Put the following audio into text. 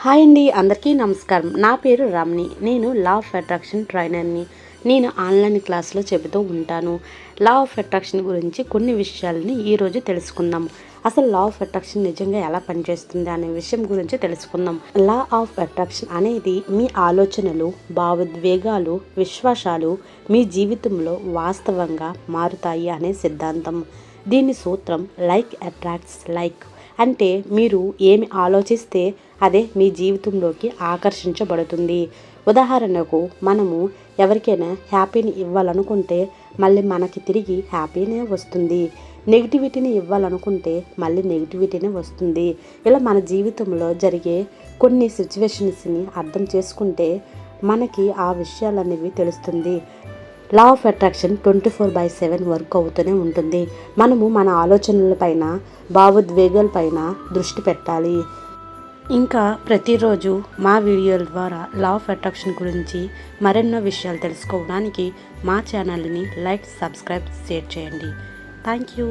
Hi అండి, అందరికీ నమస్కారం. నా పేరు రమణి. నేను లా ఆఫ్ అట్రాక్షన్ ట్రైనర్ని. నేను ఆన్లైన్ క్లాసులో చెబుతూ ఉంటాను. లా ఆఫ్ అట్రాక్షన్ గురించి కొన్ని విషయాలని ఈరోజు తెలుసుకుందాం. అసలు లా ఆఫ్ అట్రాక్షన్ నిజంగా ఎలా పనిచేస్తుంది అనే విషయం గురించి తెలుసుకుందాం. లా ఆఫ్ అట్రాక్షన్ అనేది మీ ఆలోచనలు, భావోద్వేగాలు, విశ్వాసాలు మీ జీవితంలో వాస్తవంగా మారుతాయి అనే సిద్ధాంతం. దీని సూత్రం లైక్ అట్రాక్ట్స్ లైక్. అంటే మీరు ఏమి ఆలోచిస్తే అదే మీ జీవితంలోకి ఆకర్షించబడుతుంది. ఉదాహరణకు మనము ఎవరికైనా హ్యాపీని ఇవ్వాలనుకుంటే మళ్ళీ మనకి తిరిగి హ్యాపీనే వస్తుంది. నెగిటివిటీని ఇవ్వాలనుకుంటే మళ్ళీ నెగిటివిటీనే వస్తుంది. ఇలా మన జీవితంలో జరిగే కొన్ని సిచ్యువేషన్స్ని అర్థం చేసుకుంటే మనకి ఆ విషయాలనేవి తెలుస్తుంది. లా ఆఫ్ అట్రాక్షన్ 24/7 వర్క్ అవుతూనే ఉంటుంది. మనము మన ఆలోచనలపైన, భావోద్వేగాలపైన దృష్టి పెట్టాలి. ఇంకా ప్రతిరోజు మా వీడియోల ద్వారా లా ఆఫ్ అట్రాక్షన్ గురించి మరెన్నో విషయాలు తెలుసుకోవడానికి మా ఛానల్ని లైక్, సబ్స్క్రైబ్, షేర్ చేయండి. Thank you.